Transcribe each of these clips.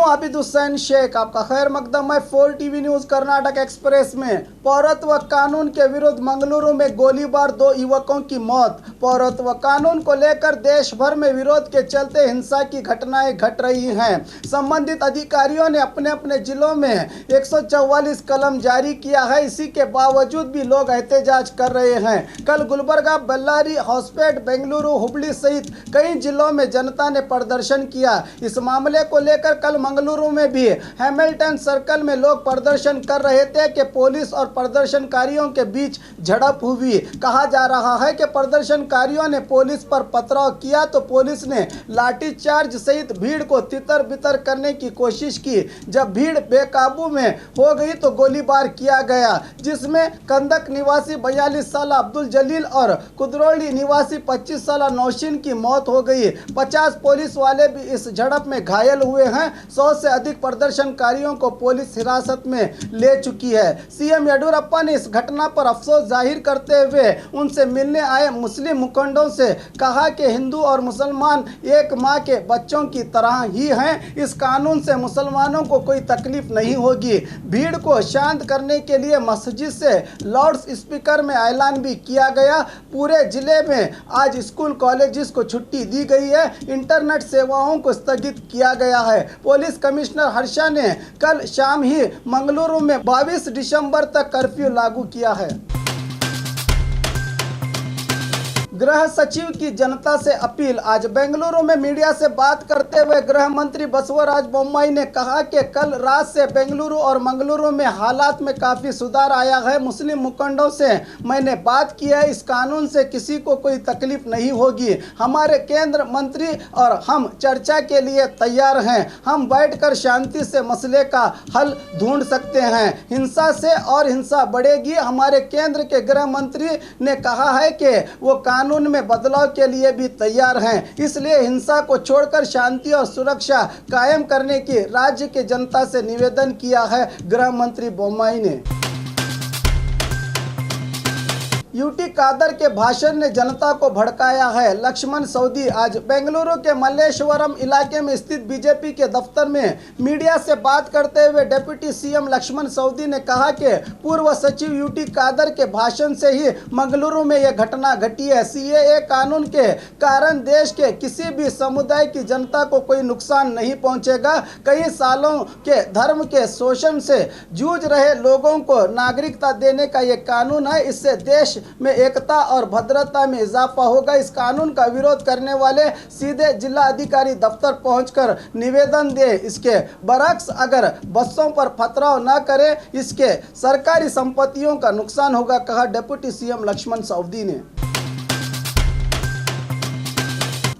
हूं आबिद हुसैन शेख। आपका खैर मकदम है 4 टीवी न्यूज कर्नाटक एक्सप्रेस में। पौरत्व कानून के विरुद्ध मंगलुरु में गोलीबार, 2 युवकों की मौत। पौरत्व कानून को लेकर देश भर में विरोध के चलते हिंसा की घटनाएं घट रही हैं। संबंधित अधिकारियों ने अपने अपने जिलों में 144 कलम जारी किया है। इसी के बावजूद भी लोग एहतजाज कर रहे हैं। कल गुलबर्गा, बल्लारी, होसपेट, बेंगलुरु, हुबली सहित कई जिलों में जनता ने प्रदर्शन किया। इस मामले को लेकर कल मंगलुरु में भी हैमिल्टन सर्कल में लोग प्रदर्शन कर रहे थे कि पुलिस और प्रदर्शनकारियों के बीच झड़प हुई। कहा जा रहा है कि प्रदर्शनकारियों ने पुलिस पर पथराव किया तो पुलिस ने लाठीचार्ज सहित भीड़ को तितर बितर करने की कोशिश की। जब भीड़ बेकाबू में हो गई तो गोलीबार किया गया, जिसमें कंदक निवासी 42 साल अब्दुल जलील और कुदरोली निवासी 25 साल नौशीन की मौत हो गई। 50 पुलिस वाले भी इस झड़प में घायल हुए हैं। 100 से अधिक प्रदर्शनकारियों को पुलिस हिरासत में ले चुकी है। सीएम येडियुरप्पा ने इस घटना पर अफसोस जाहिर करते हुए उनसे मिलने आए मुस्लिम मुखंडों से कहा कि हिंदू और मुसलमान एक माँ के बच्चों की तरह ही हैं। इस कानून से मुसलमानों को कोई तकलीफ नहीं होगी। भीड़ को शांत करने के लिए मस्जिद से लाउड स्पीकर में ऐलान भी किया गया। पूरे जिले में आज स्कूल कॉलेजेस को छुट्टी दी गई है। इंटरनेट सेवाओं को स्थगित किया गया है। पुलिस कमिश्नर हर्षा ने कल शाम ही मंगलुरु में 22 दिसंबर तक कर्फ्यू लागू किया है। गृह सचिव की जनता से अपील। आज बेंगलुरु में मीडिया से बात करते हुए गृह मंत्री बसवराज बोम्मई ने कहा कि कल रात से बेंगलुरु और मंगलुरु में हालात में काफ़ी सुधार आया है। मुस्लिम मुखंडों से मैंने बात की है। इस कानून से किसी को कोई तकलीफ नहीं होगी। हमारे केंद्र मंत्री और हम चर्चा के लिए तैयार हैं। हम बैठकर शांति से मसले का हल ढूंढ सकते हैं। हिंसा से और हिंसा बढ़ेगी। हमारे केंद्र के गृह मंत्री ने कहा है कि वो कानून में बदलाव के लिए भी तैयार हैं। इसलिए हिंसा को छोड़कर शांति और सुरक्षा कायम करने की राज्य के जनता से निवेदन किया है गृह मंत्री बोम्मई ने। यूटी कादर के भाषण ने जनता को भड़काया है। लक्ष्मण सवदी आज बेंगलुरु के मल्लेश्वरम इलाके में स्थित बीजेपी के दफ्तर में मीडिया से बात करते हुए डिप्टी सीएम लक्ष्मण सवदी ने कहा कि पूर्व सचिव यूटी कादर के भाषण से ही मंगलुरु में यह घटना घटी है। सीएए कानून के कारण देश के किसी भी समुदाय की जनता को कोई नुकसान नहीं पहुंचेगा। कई सालों के धर्म के शोषण से जूझ रहे लोगों को नागरिकता देने का ये कानून है। इससे देश में एकता और भद्रता में इजाफा होगा। इस कानून का विरोध करने वाले सीधे जिला अधिकारी दफ्तर पहुंचकर निवेदन दे। इसके बरक्स अगर बसों पर पथराव न करे, इसके सरकारी संपत्तियों का नुकसान होगा, कहा डिप्टी सीएम लक्ष्मण सवदी ने।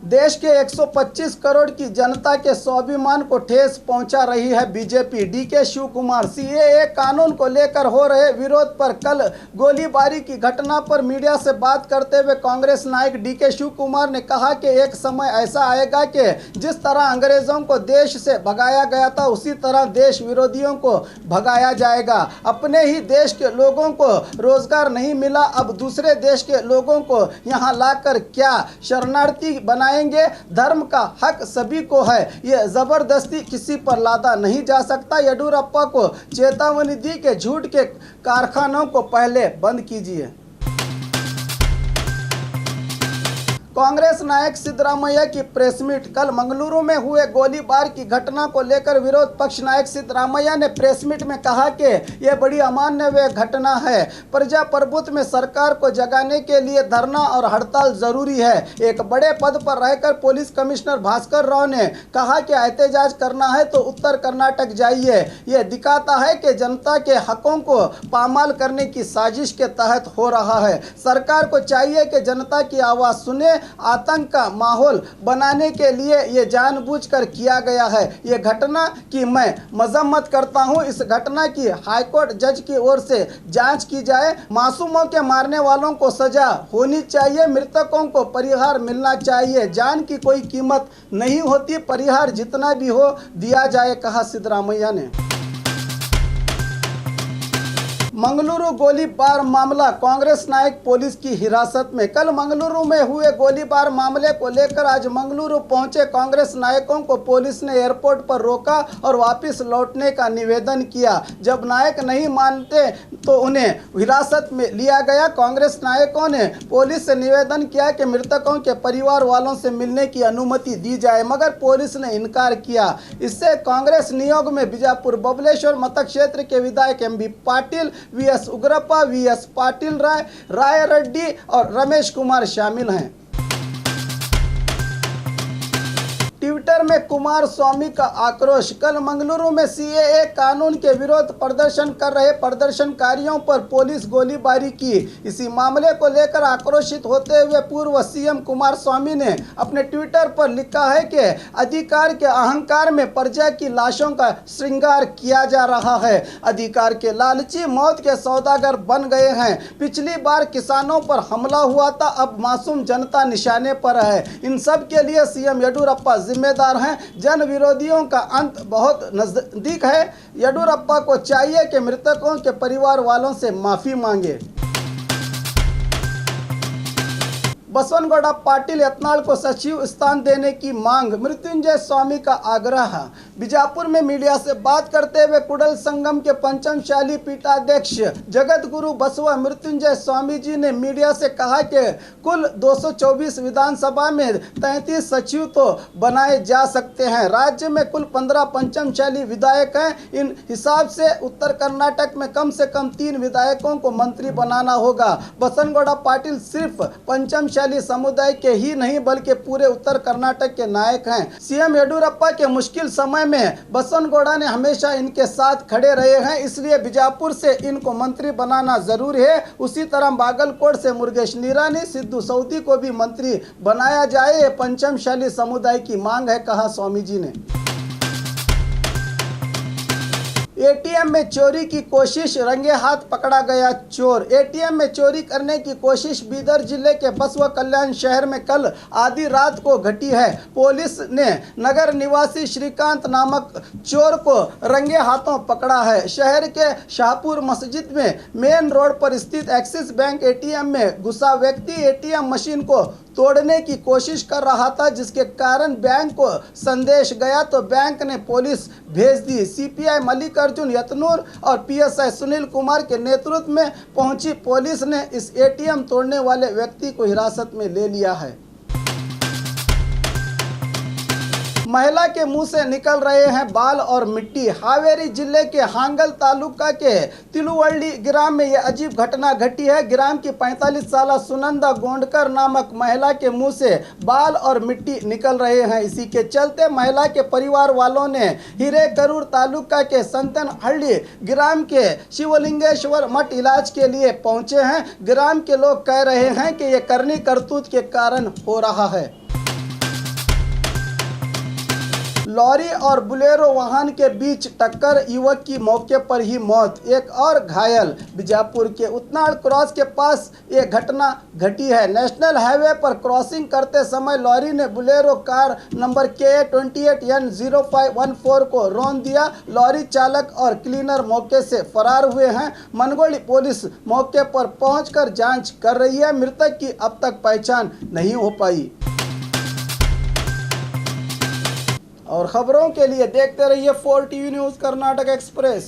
देश के 125 करोड़ की जनता के स्वाभिमान को ठेस पहुंचा रही है BJP. DK Shiv Kumar CAA कानून को लेकर हो रहे विरोध पर कल गोलीबारी की घटना पर मीडिया से बात करते हुए कांग्रेस नायक डीके शिव कुमार ने कहा कि एक समय ऐसा आएगा कि जिस तरह अंग्रेजों को देश से भगाया गया था, उसी तरह देश विरोधियों को भगाया जाएगा। अपने ही देश के लोगों को रोजगार नहीं मिला, अब दूसरे देश के लोगों को यहाँ लाकर क्या शरणार्थी बनाए। धर्म का हक सभी को है, ये जबरदस्ती किसी पर लादा नहीं जा सकता। येडियुरप्पा को चेतावनी दी कि झूठ के कारखानों को पहले बंद कीजिए। कांग्रेस नायक सिद्धरामैया की प्रेस मीट। कल मंगलुरु में हुए गोलीबार की घटना को लेकर विरोध पक्ष नायक सिद्धरामैया ने प्रेस मीट में कहा कि यह बड़ी अमानवीय घटना है। प्रजाप्रभुत्व में सरकार को जगाने के लिए धरना और हड़ताल जरूरी है। एक बड़े पद पर रहकर पुलिस कमिश्नर भास्कर राव ने कहा कि एहतजाज करना है तो उत्तर कर्नाटक जाइए। यह दिखाता है कि जनता के हकों को पामाल करने की साजिश के तहत हो रहा है। सरकार को चाहिए कि जनता की आवाज़ सुने। आतंक का माहौल बनाने के लिए ये जानबूझकर किया गया है। ये घटना की मैं मजम्मत करता हूँ। इस घटना की हाईकोर्ट जज की ओर से जांच की जाए। मासूमों के मारने वालों को सजा होनी चाहिए। मृतकों को परिहार मिलना चाहिए। जान की कोई कीमत नहीं होती, परिहार जितना भी हो दिया जाए, कहा सिद्धरामैया ने। मंगलुरु गोलीबार मामला, कांग्रेस नायक पुलिस की हिरासत में। कल मंगलुरु में हुए गोलीबार मामले को लेकर आज मंगलुरु पहुंचे कांग्रेस नायकों को पुलिस ने एयरपोर्ट पर रोका और वापस लौटने का निवेदन किया। जब नायक नहीं मानते तो उन्हें हिरासत में लिया गया। कांग्रेस नायकों ने पुलिस से निवेदन किया कि मृतकों के परिवार वालों से मिलने की अनुमति दी जाए, मगर पुलिस ने इनकार किया। इससे कांग्रेस नियोग में बीजापुर बबलेश्वर मतक क्षेत्र के विधायक M B Patil, VS Ugrappa, VS Patil Rai Reddy और रमेश कुमार शामिल हैं। ट्विटर में कुमार स्वामी का आक्रोश। कल मंगलुरु में सीएए कानून के विरोध प्रदर्शन कर रहे प्रदर्शनकारियों पर पुलिस गोलीबारी की। इसी मामले को लेकर आक्रोशित होते हुए पूर्व सीएम कुमार स्वामी ने अपने ट्विटर पर लिखा है कि अधिकार के अहंकार में प्रजा की लाशों का श्रृंगार किया जा रहा है। अधिकार के लालची मौत के सौदागर बन गए हैं। पिछली बार किसानों पर हमला हुआ था, अब मासूम जनता निशाने पर है। इन सब के लिए सीएम येडियुरप्पा जिम्मेदार हैं। जन विरोधियों का अंत बहुत नजदीक है। येडियुरप्पा को चाहिए कि मृतकों के परिवार वालों से माफी मांगे। बसवनगौड़ा पाटिल यत्नाल को सचिव स्थान देने की मांग, मृत्युंजय स्वामी का आग्रह। बीजापुर में मीडिया से बात करते हुए कुडल संगम के पंचमशाली पीठाध्यक्ष जगत गुरु बसवा मृत्युंजय स्वामी जी ने मीडिया से कहा कि कुल 224 विधानसभा में 33 सचिव तो बनाए जा सकते हैं। राज्य में कुल 15 पंचमशाली विधायक हैं। इन हिसाब से उत्तर कर्नाटक में कम से कम 3 विधायकों को मंत्री बनाना होगा। बसवनगौड़ा पाटिल सिर्फ पंचमशाली समुदाय के ही नहीं बल्कि पूरे उत्तर कर्नाटक के नायक हैं। सीएम येडियुरप्पा के मुश्किल समय में बसवनगौड़ा ने हमेशा इनके साथ खड़े रहे हैं, इसलिए बीजापुर से इनको मंत्री बनाना जरूरी है। उसी तरह बागलकोट से मुरुगेश निरानी, सिद्धू सऊदी को भी मंत्री बनाया जाए, ये पंचमशाली समुदाय की मांग है, कहा स्वामी जी ने। एटीएम में चोरी की कोशिश, रंगे हाथ पकड़ा गया चोर। एटीएम में चोरी करने की कोशिश बीदर जिले के बसवा कल्याण शहर में कल आधी रात को घटी है। पुलिस ने नगर निवासी श्रीकांत नामक चोर को रंगे हाथों पकड़ा है। शहर के शाहपुर मस्जिद में मेन रोड पर स्थित एक्सिस बैंक एटीएम में घुसा व्यक्ति एटीएम मशीन को तोड़ने की कोशिश कर रहा था, जिसके कारण बैंक को संदेश गया तो बैंक ने पुलिस भेज दी। सीपीआई मल्लिकार्जुन यतनूर और पीएसआई सुनील कुमार के नेतृत्व में पहुंची पुलिस ने इस एटीएम तोड़ने वाले व्यक्ति को हिरासत में ले लिया है। महिला के मुंह से निकल रहे हैं बाल और मिट्टी। हावेरी जिले के हांगल तालुका के तिलुवल्ली ग्राम में यह अजीब घटना घटी है। ग्राम की 45 साल सुनंदा गोंडकर नामक महिला के मुंह से बाल और मिट्टी निकल रहे हैं। इसी के चलते महिला के परिवार वालों ने हिरेकरूर तालुका के संतनहल्ली ग्राम के शिवलिंगेश्वर मठ इलाज के लिए पहुंचे हैं। ग्राम के लोग कह रहे हैं कि यह करनी करतूत के कारण हो रहा है। लॉरी और बुलेरो वाहन के बीच टक्कर, युवक की मौके पर ही मौत, एक और घायल। बीजापुर के उतनाड़ क्रॉस के पास ये घटना घटी है। नेशनल हाईवे पर क्रॉसिंग करते समय लॉरी ने Bolero car number KA 28N0514 को रौंद दिया। लॉरी चालक और क्लीनर मौके से फरार हुए हैं। मनगोली पुलिस मौके पर पहुंचकर जांच कर रही है। मृतक की अब तक पहचान नहीं हो पाई। और खबरों के लिए देखते रहिए 4 TV न्यूज़ कर्नाटक एक्सप्रेस।